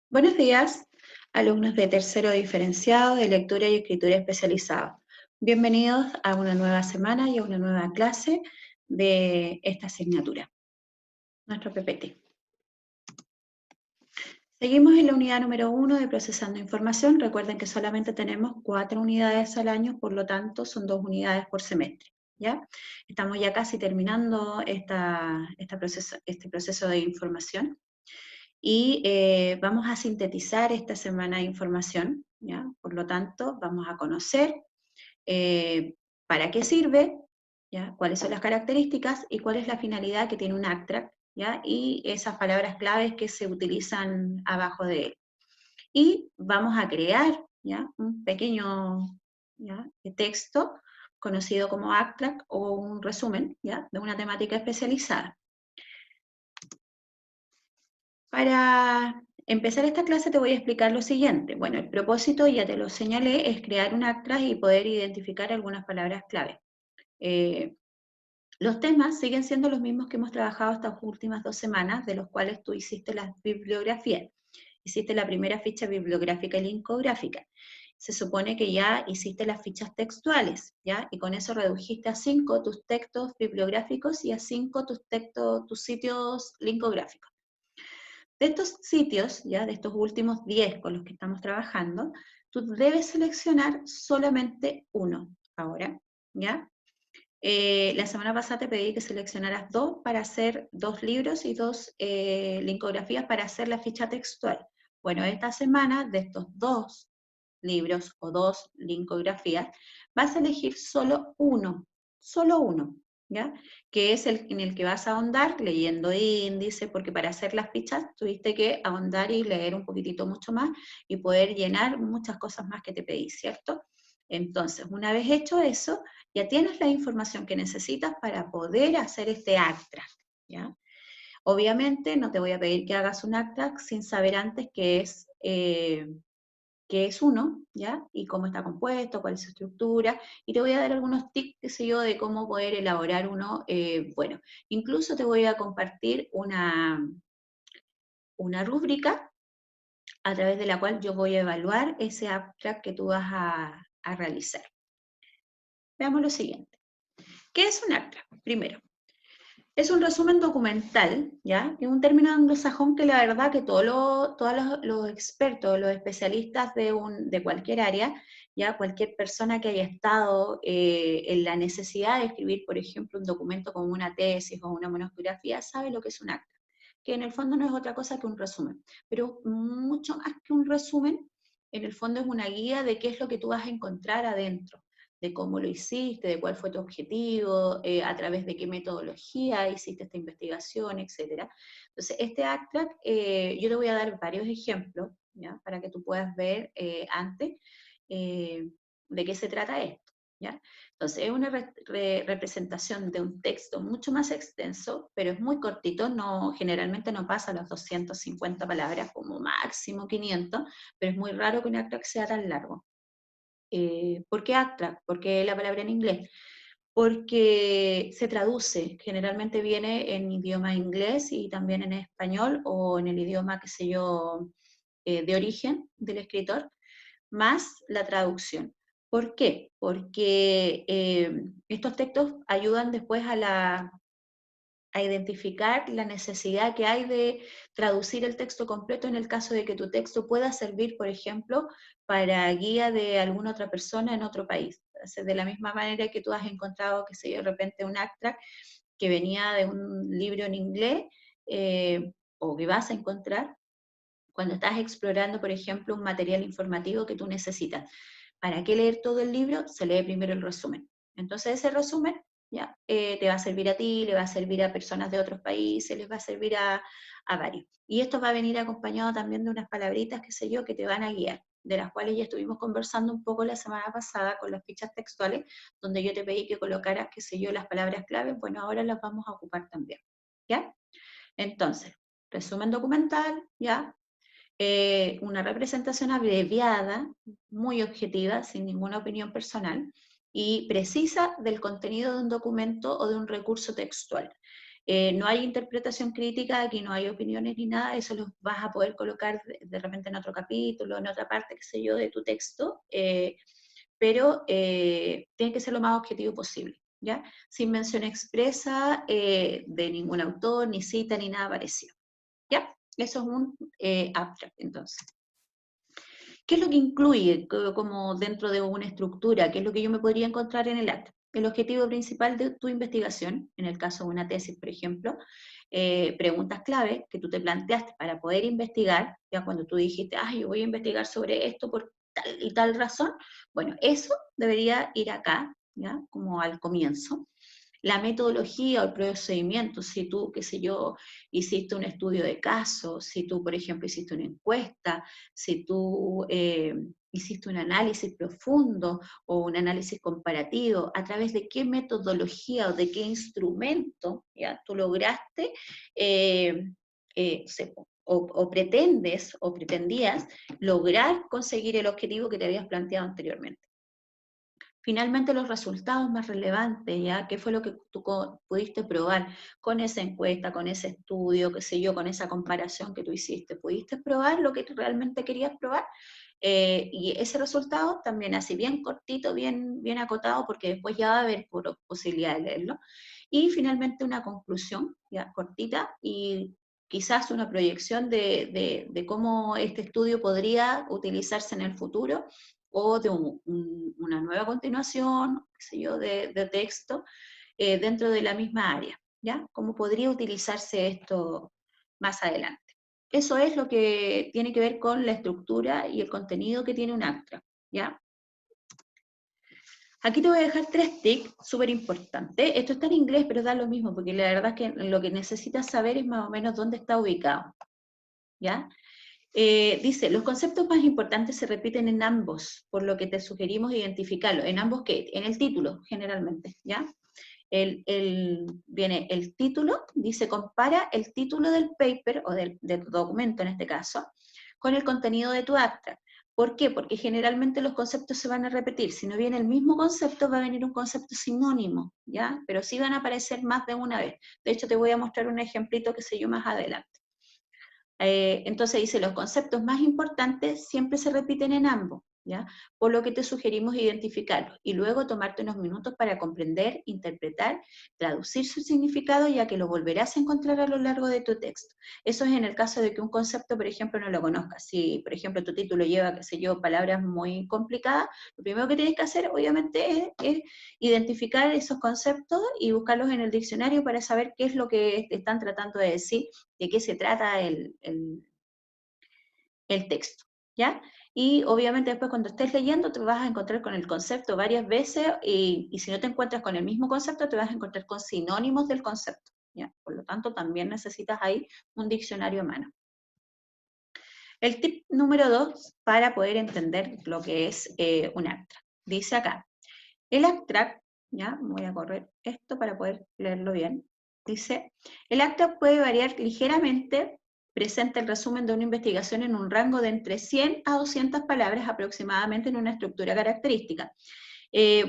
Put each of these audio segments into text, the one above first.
Buenos días, alumnos de tercero diferenciado de lectura y escritura especializado. Bienvenidos a una nueva semana y a una nueva clase de esta asignatura, nuestro PPT. Seguimos en la unidad número 1 de procesando información. Recuerden que solamente tenemos 4 unidades al año, por lo tanto son 2 unidades por semestre. ¿Ya? Estamos ya casi terminando este proceso de información. Y vamos a sintetizar esta semana de información, ¿ya? Por lo tanto, vamos a conocer para qué sirve, ¿ya? Cuáles son las características y cuál es la finalidad que tiene un ACTRAC, ¿ya? Y esas palabras claves que se utilizan abajo de él. Y vamos a crear, ¿ya? Un pequeño, ¿ya? Texto conocido como ACTRAC o un resumen, ¿ya? De una temática especializada. Para empezar esta clase te voy a explicar lo siguiente. Bueno, el propósito, ya te lo señalé, es crear un ACTRAC y poder identificar algunas palabras clave. Los temas siguen siendo los mismos que hemos trabajado estas últimas 2 semanas, de los cuales tú hiciste las bibliografías. Hiciste la primera ficha bibliográfica y linkográfica. Se supone que ya hiciste las fichas textuales, ¿ya? Y con eso redujiste a 5 tus textos bibliográficos y a 5 tus sitios linkográficos. De estos sitios, ya de estos últimos 10 con los que estamos trabajando, tú debes seleccionar solamente uno ahora, ¿ya? La semana pasada te pedí que seleccionaras 2 para hacer 2 libros y 2 linkografías para hacer la ficha textual. Bueno, esta semana de estos 2 libros o 2 linkografías, vas a elegir solo uno, ¿ya? Que es el en el que vas a ahondar leyendo índice, porque para hacer las fichas tuviste que ahondar y leer un poquitito mucho más y poder llenar muchas cosas más que te pedí, ¿cierto? Entonces, una vez hecho eso, ya tienes la información que necesitas para poder hacer este ACTRAC, ¿ya? Obviamente no te voy a pedir que hagas un ACTRAC sin saber antes qué es uno, ¿ya? Y cómo está compuesto, cuál es su estructura, y te voy a dar algunos tips, qué sé yo, de cómo poder elaborar uno, bueno, incluso te voy a compartir una rúbrica a través de la cual yo voy a evaluar ese abstract que tú vas a realizar. Veamos lo siguiente. ¿Qué es un abstract? Primero, es un resumen documental, ¿ya? Es un término anglosajón que la verdad que todos los expertos, los especialistas de cualquier área, ¿ya? Cualquier persona que haya estado en la necesidad de escribir, por ejemplo, un documento como una tesis o una monografía, sabe lo que es un acta, que en el fondo no es otra cosa que un resumen, pero mucho más que un resumen, en el fondo es una guía de qué es lo que tú vas a encontrar adentro, de cómo lo hiciste, de cuál fue tu objetivo, a través de qué metodología hiciste esta investigación, etc. Entonces, este ACTRAC, yo te voy a dar varios ejemplos, ¿ya? Para que tú puedas ver antes de qué se trata esto, ¿ya? Entonces, es una representación de un texto mucho más extenso, pero es muy cortito, generalmente no pasa las 250 palabras, como máximo 500, pero es muy raro que un ACTRAC sea tan largo. ¿Por qué ACTRAC? ¿Por qué la palabra en inglés? Porque se traduce, generalmente viene en idioma inglés y también en español o en el idioma, qué sé yo, de origen del escritor, más la traducción. ¿Por qué? Porque estos textos ayudan después a identificar la necesidad que hay de traducir el texto completo en el caso de que tu texto pueda servir, por ejemplo, para guía de alguna otra persona en otro país. Entonces, de la misma manera que tú has encontrado, que sé yo, de repente un ACTRAC que venía de un libro en inglés, o que vas a encontrar cuando estás explorando, por ejemplo, un material informativo que tú necesitas. ¿Para qué leer todo el libro? Se lee primero el resumen. Entonces ese resumen ya te va a servir a ti, le va a servir a personas de otros países, les va a servir a varios. Y esto va a venir acompañado también de unas palabritas, qué sé yo, que te van a guiar, de las cuales ya estuvimos conversando un poco la semana pasada con las fichas textuales, donde yo te pedí que colocaras, qué sé yo, las palabras claves. Bueno, ahora las vamos a ocupar también, ¿ya? Entonces, resumen documental, ¿ya? Una representación abreviada, muy objetiva, sin ninguna opinión personal, y precisa del contenido de un documento o de un recurso textual. No hay interpretación crítica, aquí no hay opiniones ni nada, eso los vas a poder colocar de repente en otro capítulo, en otra parte, qué sé yo, de tu texto, pero tiene que ser lo más objetivo posible, ¿ya? Sin mención expresa de ningún autor, ni cita, ni nada parecido, ¿ya? Eso es un abstract, entonces. ¿Qué es lo que incluye como dentro de una estructura? ¿Qué es lo que yo me podría encontrar en el acta? El objetivo principal de tu investigación, en el caso de una tesis, por ejemplo, preguntas clave que tú te planteaste para poder investigar, ya cuando tú dijiste, yo voy a investigar sobre esto por tal y tal razón, bueno, eso debería ir acá, ya, como al comienzo. La metodología o el procedimiento, si tú, qué sé yo, hiciste un estudio de caso, si tú, por ejemplo, hiciste una encuesta, si tú hiciste un análisis profundo o un análisis comparativo, a través de qué metodología o de qué instrumento ya tú lograste, o pretendes o pretendías lograr conseguir el objetivo que te habías planteado anteriormente. Finalmente, los resultados más relevantes, ¿ya? ¿Qué fue lo que tú pudiste probar con esa encuesta, con ese estudio, qué sé yo, con esa comparación que tú hiciste? ¿Pudiste probar lo que tú realmente querías probar? Y ese resultado también así bien cortito, bien acotado, porque después ya va a haber posibilidad de leerlo. Y finalmente una conclusión, ya cortita, y quizás una proyección de cómo este estudio podría utilizarse en el futuro, o de una nueva continuación, qué sé yo, de texto, dentro de la misma área, ¿ya? ¿Cómo podría utilizarse esto más adelante? Eso es lo que tiene que ver con la estructura y el contenido que tiene un abstract, ¿ya? Aquí te voy a dejar 3 tips súper importantes. Esto está en inglés, pero da lo mismo, porque la verdad es que lo que necesitas saber es más o menos dónde está ubicado, ¿ya? Dice, los conceptos más importantes se repiten en ambos, por lo que te sugerimos identificarlo. ¿En ambos qué? En el título, generalmente, ¿ya? Viene el título, dice, compara el título del paper, o de tu documento en este caso, con el contenido de tu abstract. ¿Por qué? Porque generalmente los conceptos se van a repetir. Si no viene el mismo concepto, va a venir un concepto sinónimo, ¿ya? Pero sí van a aparecer más de una vez. De hecho, te voy a mostrar un ejemplito que sé yo más adelante. Entonces dice, los conceptos más importantes siempre se repiten en ambos, ¿ya? Por lo que te sugerimos identificarlos y luego tomarte unos minutos para comprender, interpretar, traducir su significado, ya que lo volverás a encontrar a lo largo de tu texto. Eso es en el caso de que un concepto, por ejemplo, no lo conozcas. Si, por ejemplo, tu título lleva, qué sé yo, palabras muy complicadas, lo primero que tienes que hacer, obviamente, es identificar esos conceptos y buscarlos en el diccionario para saber qué es lo que te están tratando de decir, de qué se trata el texto, ¿ya? Y obviamente después cuando estés leyendo te vas a encontrar con el concepto varias veces y si no te encuentras con el mismo concepto te vas a encontrar con sinónimos del concepto, ¿ya? Por lo tanto también necesitas ahí un diccionario a mano. El tip número 2 para poder entender lo que es un abstract. Dice acá, el abstract, ya voy a correr esto para poder leerlo bien, dice, el abstract puede variar ligeramente, presenta el resumen de una investigación en un rango de entre 100 a 200 palabras aproximadamente en una estructura característica.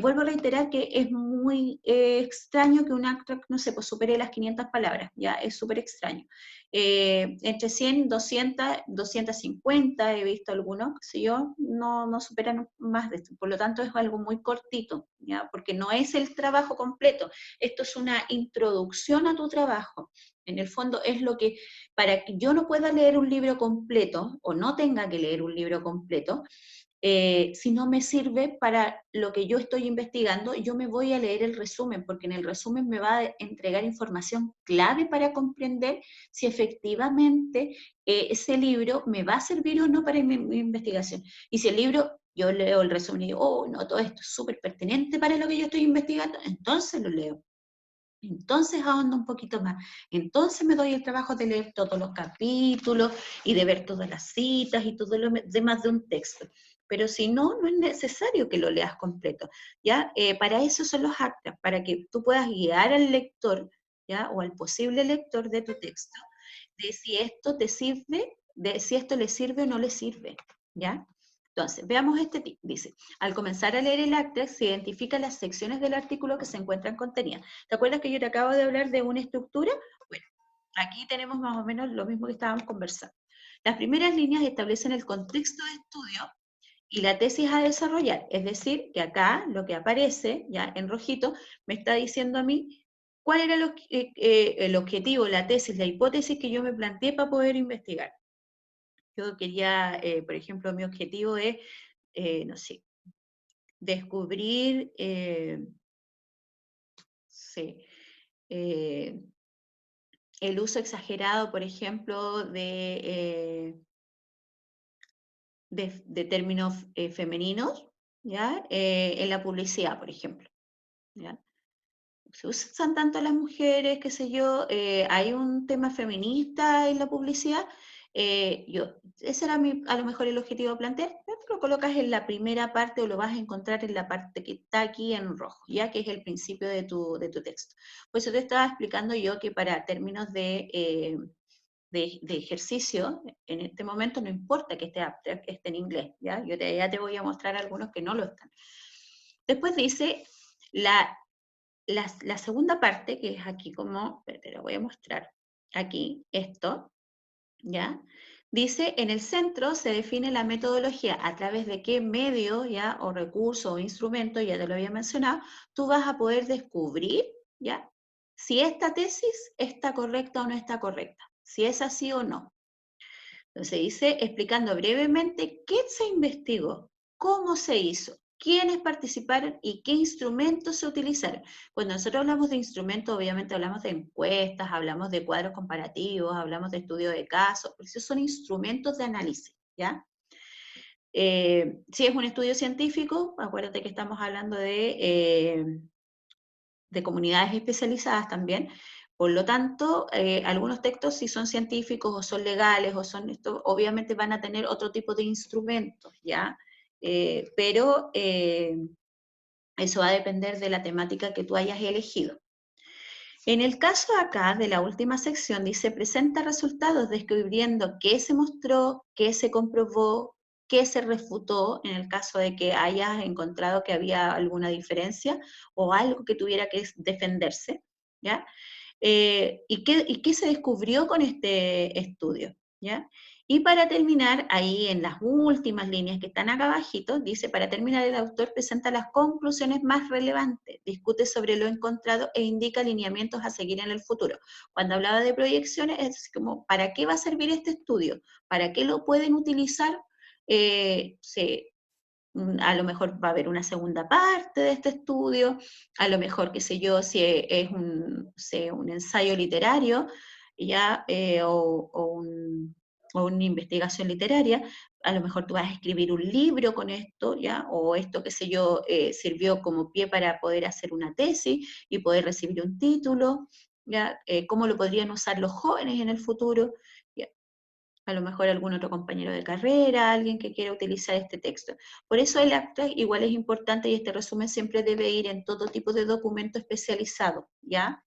Vuelvo a reiterar que es muy extraño que un abstract, no sé, pues supere las 500 palabras, ya es súper extraño. Entre 100, 200, 250, he visto algunos, si yo, no superan más de esto, por lo tanto es algo muy cortito, ya, porque no es el trabajo completo, esto es una introducción a tu trabajo. En el fondo es lo que, para que yo no pueda leer un libro completo, o no tenga que leer un libro completo, si no me sirve para lo que yo estoy investigando, yo me voy a leer el resumen, porque en el resumen me va a entregar información clave para comprender si efectivamente ese libro me va a servir o no para mi investigación. Y si el libro, yo leo el resumen y digo, oh, no, todo esto es súper pertinente para lo que yo estoy investigando, entonces lo leo. Entonces ahondo un poquito más. Entonces me doy el trabajo de leer todos los capítulos y de ver todas las citas y todo lo demás de un texto. Pero si no, no es necesario que lo leas completo, ¿ya? Para eso son los actas, para que tú puedas guiar al lector, ¿ya? O al posible lector de tu texto, de si esto te sirve, de si esto le sirve o no le sirve, ¿ya? Entonces, veamos este tip. Dice, al comenzar a leer el acta, se identifican las secciones del artículo que se encuentran contenidas. ¿Te acuerdas que yo te acabo de hablar de una estructura? Bueno, aquí tenemos más o menos lo mismo que estábamos conversando. Las primeras líneas establecen el contexto de estudio y la tesis a desarrollar. Es decir, que acá lo que aparece, ya en rojito, me está diciendo a mí cuál era el objetivo, la tesis, la hipótesis que yo me planteé para poder investigar. Yo quería, por ejemplo, mi objetivo es, no sé, descubrir, sí, eh, el uso exagerado, por ejemplo, de términos femeninos, ¿ya? En la publicidad, por ejemplo, ¿ya? Se usan tanto las mujeres, qué sé yo, hay un tema feminista en la publicidad, ese era a lo mejor el objetivo a plantear, pero lo colocas en la primera parte o lo vas a encontrar en la parte que está aquí en rojo, ya que es el principio de tu texto. Por eso te estaba explicando yo que para términos de ejercicio, en este momento no importa que esté en inglés, ¿ya? Ya te voy a mostrar algunos que no lo están. Después dice, la segunda parte, que es aquí como, te lo voy a mostrar, aquí, esto, ¿ya? Dice, en el centro se define la metodología a través de qué medio, ¿ya? O recurso o instrumento, ya te lo había mencionado, tú vas a poder descubrir, ¿ya? Si esta tesis está correcta o no está correcta, si es así o no. Entonces dice, explicando brevemente qué se investigó, cómo se hizo, quiénes participaron y qué instrumentos se utilizaron. Cuando nosotros hablamos de instrumentos, obviamente hablamos de encuestas, hablamos de cuadros comparativos, hablamos de estudio de casos, porque esos son instrumentos de análisis, ¿ya? Si es un estudio científico, acuérdate que estamos hablando de comunidades especializadas también. Por lo tanto, algunos textos, si son científicos o son legales o son esto, obviamente van a tener otro tipo de instrumentos, ¿ya? Pero eso va a depender de la temática que tú hayas elegido. En el caso acá de la última sección dice, presenta resultados descubriendo qué se mostró, qué se comprobó, qué se refutó en el caso de que hayas encontrado que había alguna diferencia o algo que tuviera que defenderse, ¿ya? ¿Y qué se descubrió con este estudio? ¿Ya? Y para terminar, ahí en las últimas líneas que están acá abajito, dice, para terminar el autor presenta las conclusiones más relevantes, discute sobre lo encontrado e indica lineamientos a seguir en el futuro. Cuando hablaba de proyecciones, es como, ¿para qué va a servir este estudio? ¿Para qué lo pueden utilizar? A lo mejor va a haber una segunda parte de este estudio, a lo mejor, qué sé yo, si es un ensayo literario, ya, o una investigación literaria, a lo mejor tú vas a escribir un libro con esto, ya, o esto, qué sé yo, sirvió como pie para poder hacer una tesis y poder recibir un título, ya, cómo lo podrían usar los jóvenes en el futuro, ya, a lo mejor algún otro compañero de carrera, alguien que quiera utilizar este texto. Por eso el acta igual es importante y este resumen siempre debe ir en todo tipo de documento especializado, ¿ya?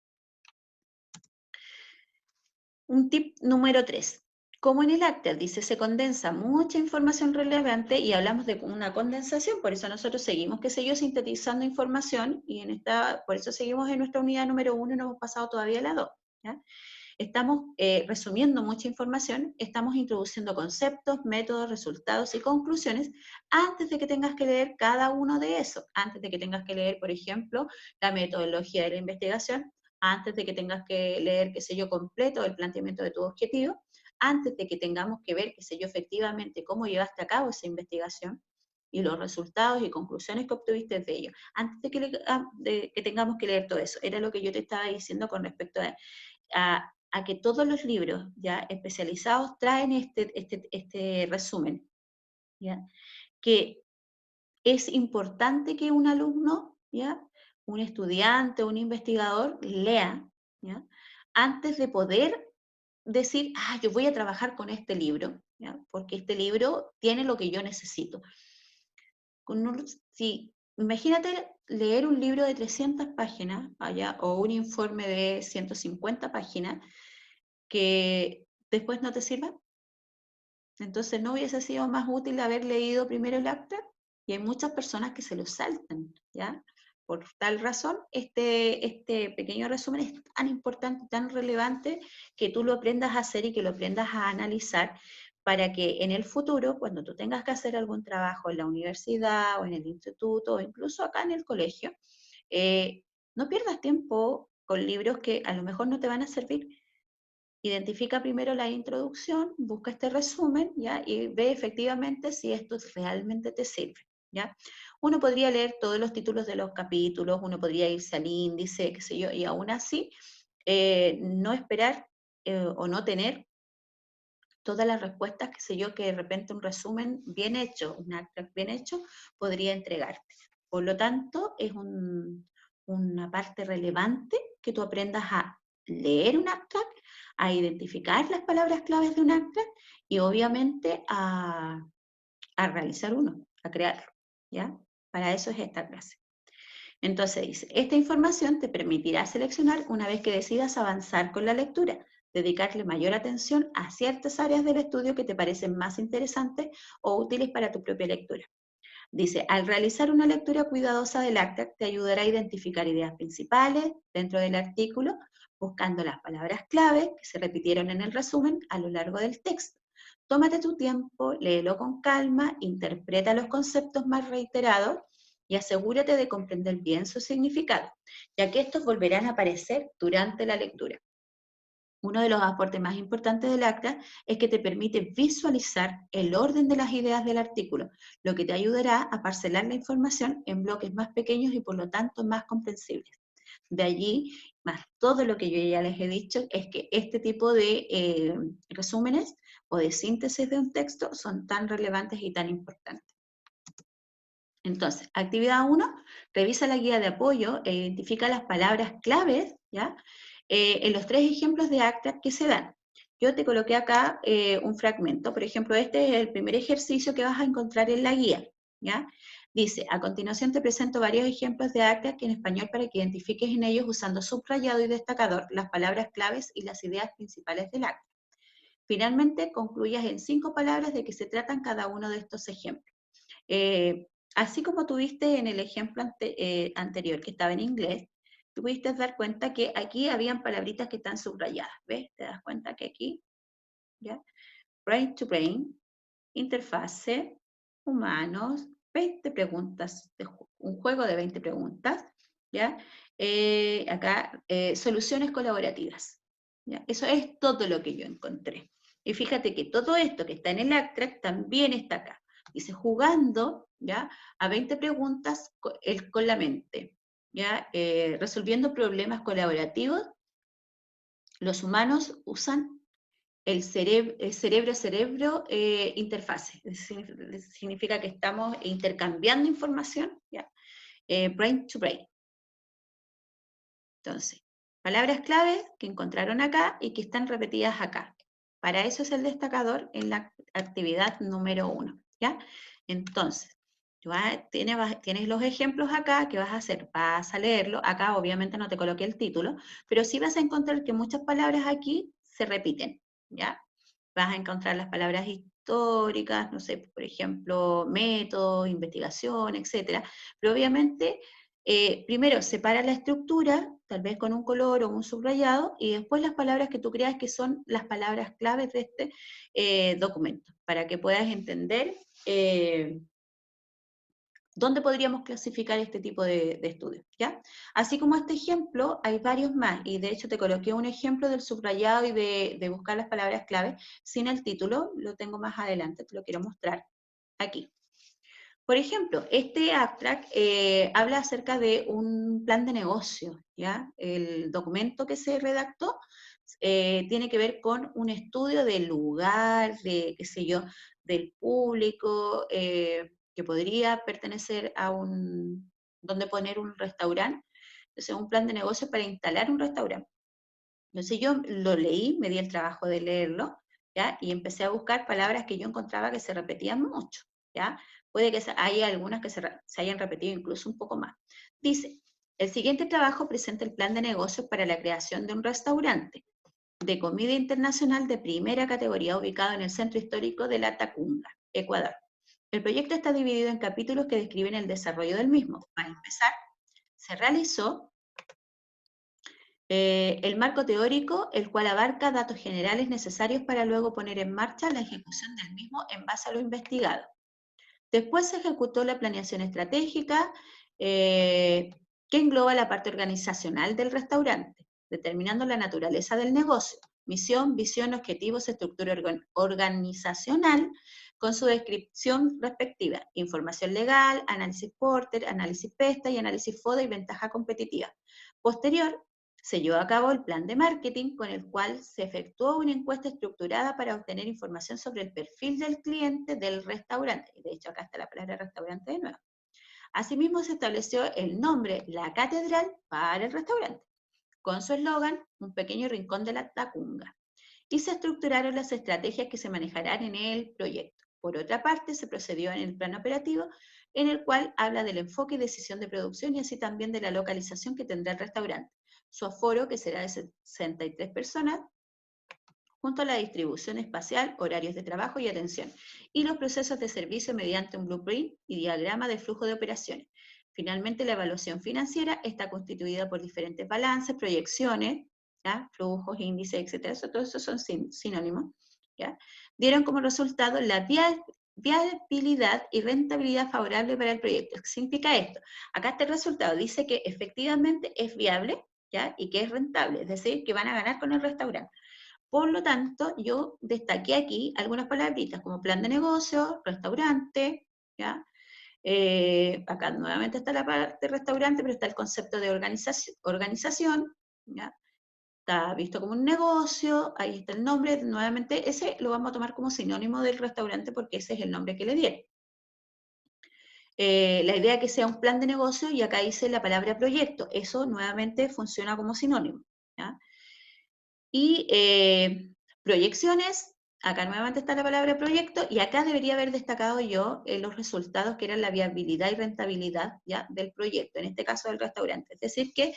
Un tip número 3. Como en el acta dice, se condensa mucha información relevante y hablamos de una condensación, por eso nosotros seguimos, qué sé yo, sintetizando información y por eso seguimos en nuestra unidad número 1 y no hemos pasado todavía a la 2, ¿ya? Estamos resumiendo mucha información, estamos introduciendo conceptos, métodos, resultados y conclusiones antes de que tengas que leer cada uno de esos, antes de que tengas que leer, por ejemplo, la metodología de la investigación, antes de que tengas que leer, qué sé yo, completo el planteamiento de tu objetivo, antes de que tengamos que ver, qué sé yo, efectivamente cómo llevaste a cabo esa investigación y los resultados y conclusiones que obtuviste de ello, antes de que tengamos que leer todo eso. Era lo que yo te estaba diciendo con respecto a que todos los libros ya especializados traen este resumen, ¿ya? Que es importante que un alumno, ¿ya? Un estudiante, un investigador lea, ¿ya? Antes de poder decir, yo voy a trabajar con este libro, ¿ya? Porque este libro tiene lo que yo necesito. Imagínate leer un libro de 300 páginas, o un informe de 150 páginas, que después no te sirva. Entonces, ¿no hubiese sido más útil haber leído primero el abstract? Y hay muchas personas que se lo saltan, ¿ya? Por tal razón, este pequeño resumen es tan importante, tan relevante, que tú lo aprendas a hacer y que lo aprendas a analizar para que en el futuro, cuando tú tengas que hacer algún trabajo en la universidad o en el instituto o incluso acá en el colegio, no pierdas tiempo con libros que a lo mejor no te van a servir. Identifica primero la introducción, busca este resumen, ¿ya? Y ve efectivamente si esto realmente te sirve, ¿ya? Uno podría leer todos los títulos de los capítulos, uno podría irse al índice, qué sé yo, y aún así no esperar o no tener todas las respuestas, qué sé yo, que de repente un resumen bien hecho, un abstract bien hecho, podría entregarte. Por lo tanto, es una parte relevante que tú aprendas a leer un abstract, a identificar las palabras claves de un abstract y obviamente a realizar uno, a crearlo, ¿ya? Para eso es esta clase. Entonces dice, esta información te permitirá seleccionar una vez que decidas avanzar con la lectura, dedicarle mayor atención a ciertas áreas del estudio que te parecen más interesantes o útiles para tu propia lectura. Dice, al realizar una lectura cuidadosa del acta, te ayudará a identificar ideas principales dentro del artículo, buscando las palabras clave que se repitieron en el resumen a lo largo del texto. Tómate tu tiempo, léelo con calma, interpreta los conceptos más reiterados y asegúrate de comprender bien su significado, ya que estos volverán a aparecer durante la lectura. Uno de los aportes más importantes del acta es que te permite visualizar el orden de las ideas del artículo, lo que te ayudará a parcelar la información en bloques más pequeños y por lo tanto más comprensibles. De allí, más todo lo que yo ya les he dicho, es que este tipo de resúmenes o de síntesis de un texto son tan relevantes y tan importantes. Entonces, actividad 1, revisa la guía de apoyo e identifica las palabras claves, ¿ya? En los 3 ejemplos de acta que se dan. Yo te coloqué acá un fragmento, por ejemplo, este es el primer ejercicio que vas a encontrar en la guía, ¿ya? Dice, a continuación te presento varios ejemplos de acta que en español para que identifiques en ellos usando subrayado y destacador las palabras claves y las ideas principales del acta. Finalmente, concluyas en 5 palabras de qué se tratan cada uno de estos ejemplos. Eh, Así como tuviste en el ejemplo anterior que estaba en inglés, tú pudiste dar cuenta que aquí habían palabritas que están subrayadas, ¿ves? Te das cuenta que aquí, ¿ya? Brain to brain, interfase, humanos, 20 preguntas, un juego de 20 preguntas, ¿ya? Acá, soluciones colaborativas, ¿ya? Eso es todo lo que yo encontré. Y fíjate que todo esto que está en el abstract también está acá. Dice, jugando, ¿ya? A 20 preguntas con la mente, ¿ya? Resolviendo problemas colaborativos, los humanos usan el cerebro-cerebro interfase. Significa que estamos intercambiando información, ¿ya? Brain to brain. Entonces, palabras claves que encontraron acá y que están repetidas acá. Para eso es el destacador en la actividad número 1, ¿ya? Entonces, tienes los ejemplos acá que vas a hacer, vas a leerlo, acá obviamente no te coloqué el título, pero sí vas a encontrar que muchas palabras aquí se repiten, ¿ya? Vas a encontrar las palabras históricas, no sé, por ejemplo, método, investigación, etcétera, pero obviamente primero separa la estructura, tal vez con un color o un subrayado, y después las palabras que tú creas que son las palabras claves de este documento, para que puedas entender dónde podríamos clasificar este tipo de estudios, ¿ya? Así como este ejemplo, hay varios más, y de hecho te coloqué un ejemplo del subrayado y de buscar las palabras claves sin el título, lo tengo más adelante, te lo quiero mostrar aquí. Por ejemplo, este abstract habla acerca de un plan de negocio, ¿ya? El documento que se redactó tiene que ver con un estudio del lugar, de, qué sé yo, del público, que podría pertenecer a donde poner un restaurante. Entonces, un plan de negocio para instalar un restaurante. Entonces, yo lo leí, me di el trabajo de leerlo, ¿ya? Y empecé a buscar palabras que yo encontraba que se repetían mucho, ¿ya? Puede que haya algunas que se hayan repetido incluso un poco más. Dice, el siguiente trabajo presenta el plan de negocios para la creación de un restaurante. de comida internacional de primera categoría ubicado en el centro histórico de La Tacunga, Ecuador. El proyecto está dividido en capítulos que describen el desarrollo del mismo. Para empezar, se realizó el marco teórico, el cual abarca datos generales necesarios para luego poner en marcha la ejecución del mismo en base a lo investigado. Después se ejecutó la planeación estratégica, que engloba la parte organizacional del restaurante, determinando la naturaleza del negocio, misión, visión, objetivos, estructura organizacional, con su descripción respectiva, información legal, análisis Porter, análisis PESTA y análisis FODA y ventaja competitiva. Posterior, se llevó a cabo el plan de marketing con el cual se efectuó una encuesta estructurada para obtener información sobre el perfil del cliente del restaurante. De hecho, acá está la palabra restaurante de nuevo. Asimismo, se estableció el nombre La Catedral para el restaurante, con su eslogan, un pequeño rincón de la Tacunga. Y se estructuraron las estrategias que se manejarán en el proyecto. Por otra parte, se procedió en el plan operativo, en el cual habla del enfoque y decisión de producción y así también de la localización que tendrá el restaurante. Su aforo, que será de 63 personas, junto a la distribución espacial, horarios de trabajo y atención, y los procesos de servicio mediante un blueprint y diagrama de flujo de operaciones. Finalmente, la evaluación financiera está constituida por diferentes balances, proyecciones, ¿ya? Flujos, índices, etcétera. Todo eso son sinónimos. ¿Ya? Dieron como resultado la viabilidad y rentabilidad favorable para el proyecto. ¿Qué significa esto? Acá este resultado dice que efectivamente es viable, ¿ya? Y que es rentable, es decir, que van a ganar con el restaurante. Por lo tanto, yo destaqué aquí algunas palabritas como plan de negocio, restaurante, ¿ya? Acá nuevamente está la parte restaurante, pero está el concepto de organización, ¿ya? Está visto como un negocio, ahí está el nombre, nuevamente ese lo vamos a tomar como sinónimo del restaurante porque ese es el nombre que le dieron. La idea es que sea un plan de negocio y acá dice la palabra proyecto, eso nuevamente funciona como sinónimo, ¿ya? Y proyecciones, acá nuevamente está la palabra proyecto, y acá debería haber destacado yo los resultados que eran la viabilidad y rentabilidad ¿ya? Del proyecto, en este caso del restaurante. Es decir, que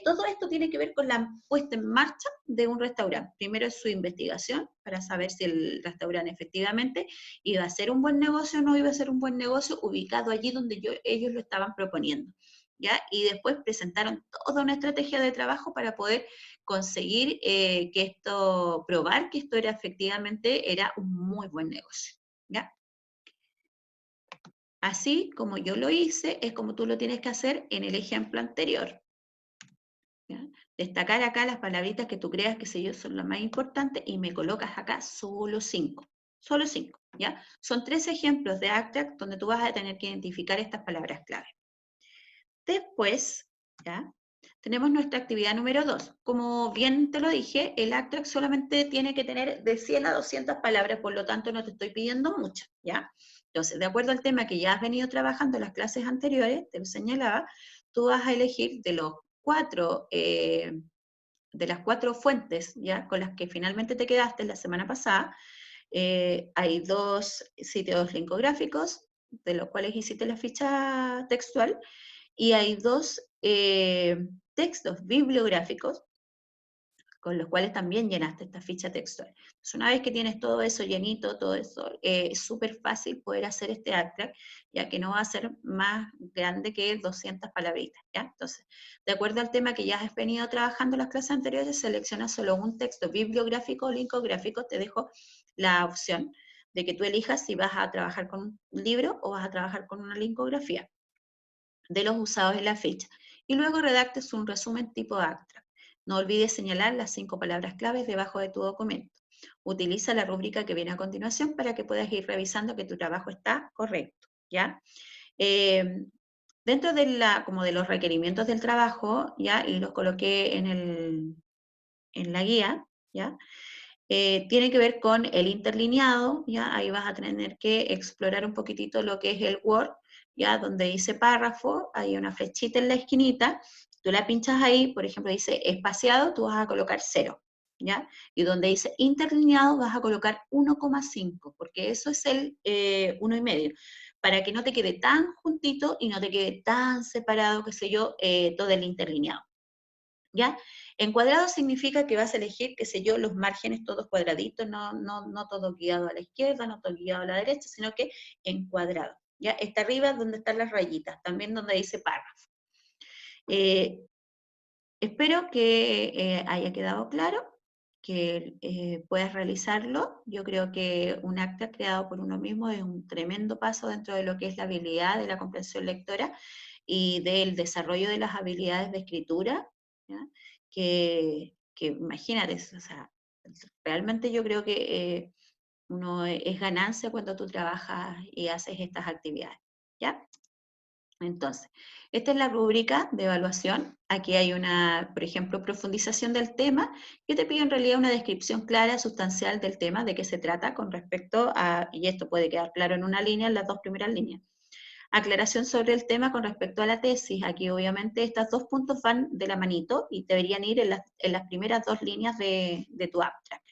todo esto tiene que ver con la puesta en marcha de un restaurante. Primero es su investigación para saber si el restaurante efectivamente iba a ser un buen negocio o no iba a ser un buen negocio ubicado allí donde ellos lo estaban proponiendo. ¿Ya? Y después presentaron toda una estrategia de trabajo para poder conseguir probar que esto era efectivamente era un muy buen negocio, ¿ya? Así como yo lo hice, es como tú lo tienes que hacer en el ejemplo anterior, ¿ya? Destacar acá las palabritas que tú creas que son las más importantes y me colocas acá solo 5, ¿ya? Son 3 ejemplos de abstract donde tú vas a tener que identificar estas palabras clave. Después, ¿ya? Tenemos nuestra actividad número 2. Como bien te lo dije, el abstract solamente tiene que tener de 100 a 200 palabras, por lo tanto no te estoy pidiendo mucho, ¿ya? Entonces, de acuerdo al tema que ya has venido trabajando en las clases anteriores, te lo señalaba, tú vas a elegir de las 4 fuentes, ¿ya? Con las que finalmente te quedaste la semana pasada. Hay 2 sitios linkográficos, de los cuales hiciste la ficha textual, y hay 2 textos bibliográficos con los cuales también llenaste esta ficha textual. Entonces, una vez que tienes todo eso llenito, todo eso, es súper fácil poder hacer este abstract, ya que no va a ser más grande que 200 palabritas, ¿ya? Entonces, de acuerdo al tema que ya has venido trabajando en las clases anteriores, selecciona solo un texto bibliográfico o linkográfico, te dejo la opción de que tú elijas si vas a trabajar con un libro o vas a trabajar con una linkografía de los usados en la ficha. Y luego redactes un resumen tipo abstract. No olvides señalar las 5 palabras claves debajo de tu documento. Utiliza la rúbrica que viene a continuación para que puedas ir revisando que tu trabajo está correcto, ¿ya? Dentro como de los requerimientos del trabajo, ¿ya? Y los coloqué en la guía, ¿ya? Tiene que ver con el interlineado, ¿ya? Ahí vas a tener que explorar un poquitito lo que es el Word, ¿ya? Donde dice párrafo, hay una flechita en la esquinita, tú la pinchas ahí, por ejemplo, dice espaciado, tú vas a colocar 0, ¿ya? Y donde dice interlineado vas a colocar 1,5, porque eso es el 1,5, para que no te quede tan juntito y no te quede tan separado, qué sé yo, todo el interlineado. ¿ya? Encuadrado significa que vas a elegir, qué sé yo, los márgenes todos cuadraditos, no todo guiado a la izquierda, no todo guiado a la derecha, sino que encuadrado, ¿ya? Está arriba donde están las rayitas, también donde dice párrafo. Espero que haya quedado claro, que puedas realizarlo. Yo creo que un acta creado por uno mismo es un tremendo paso dentro de lo que es la habilidad de la comprensión lectora y del desarrollo de las habilidades de escritura, ¿ya? Que imagínate, o sea, realmente yo creo que uno es ganancia cuando tú trabajas y haces estas actividades, ¿ya? Entonces, esta es la rúbrica de evaluación. Aquí hay una, por ejemplo, profundización del tema, que te pide en realidad una descripción clara, sustancial del tema, de qué se trata con respecto a, y esto puede quedar claro en una línea, en las dos primeras líneas. Aclaración sobre el tema con respecto a la tesis. Aquí obviamente estos dos puntos van de la manito y deberían ir en las primeras dos líneas de tu abstract.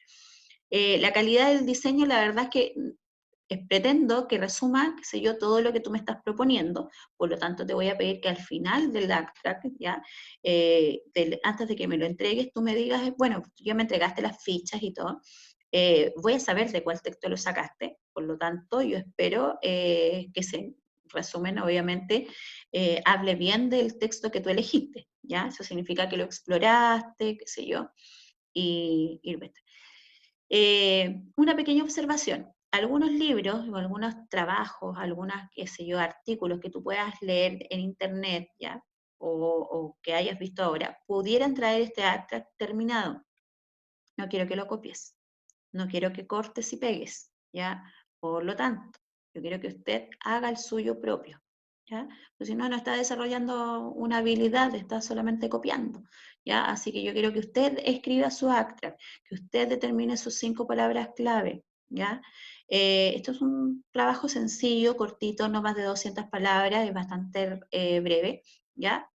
La calidad del diseño, la verdad es que pretendo que resuma, qué sé yo, todo lo que tú me estás proponiendo, por lo tanto te voy a pedir que al final del abstract, ya, antes de que me lo entregues, tú me digas, bueno, tú ya me entregaste las fichas y todo, voy a saber de cuál texto lo sacaste, por lo tanto yo espero que se resumen, obviamente, hable bien del texto que tú elegiste, ¿ya? Eso significa que lo exploraste, qué sé yo, y una pequeña observación. Algunos libros o algunos trabajos, algunos, qué sé yo, artículos que tú puedas leer en internet, ¿ya? O que hayas visto ahora, pudieran traer este abstract terminado. No quiero que lo copies. No quiero que cortes y pegues, ¿ya? Por lo tanto, yo quiero que usted haga el suyo propio, ¿ya? Pues si no, no está desarrollando una habilidad, está solamente copiando, ¿ya? Así que yo quiero que usted escriba su abstract, que usted determine sus 5 palabras clave, ¿ya? Esto es un trabajo sencillo, cortito, no más de 200 palabras, es bastante breve, ¿ya?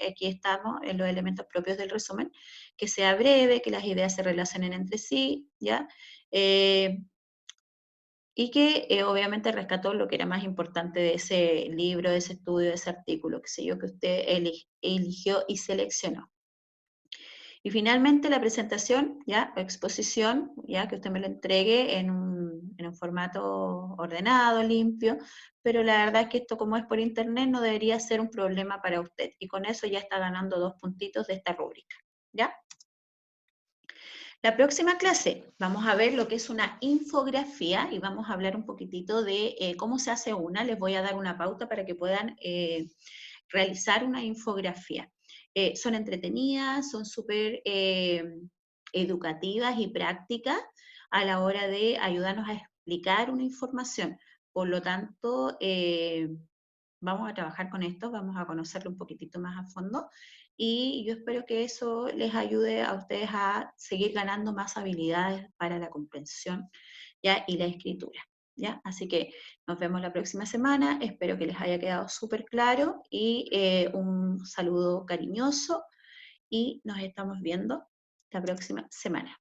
Aquí estamos en los elementos propios del resumen, que sea breve, que las ideas se relacionen entre sí, ¿ya? Eh, y que obviamente rescató lo que era más importante de ese libro, de ese estudio, de ese artículo, que sé yo, que usted eligió y seleccionó. Y finalmente la presentación, ya, o exposición, ya, que usted me lo entregue en un formato ordenado, limpio, pero la verdad es que esto como es por internet no debería ser un problema para usted. Y con eso ya está ganando 2 puntitos de esta rúbrica, ¿ya? La próxima clase vamos a ver lo que es una infografía y vamos a hablar un poquitito de cómo se hace una. Les voy a dar una pauta para que puedan realizar una infografía. Son entretenidas, son súper educativas y prácticas a la hora de ayudarnos a explicar una información. Por lo tanto, vamos a trabajar con esto, vamos a conocerlo un poquitito más a fondo y yo espero que eso les ayude a ustedes a seguir ganando más habilidades para la comprensión, ¿ya? Y la escritura, ¿ya? Así que nos vemos la próxima semana, espero que les haya quedado súper claro y un saludo cariñoso y nos estamos viendo la próxima semana.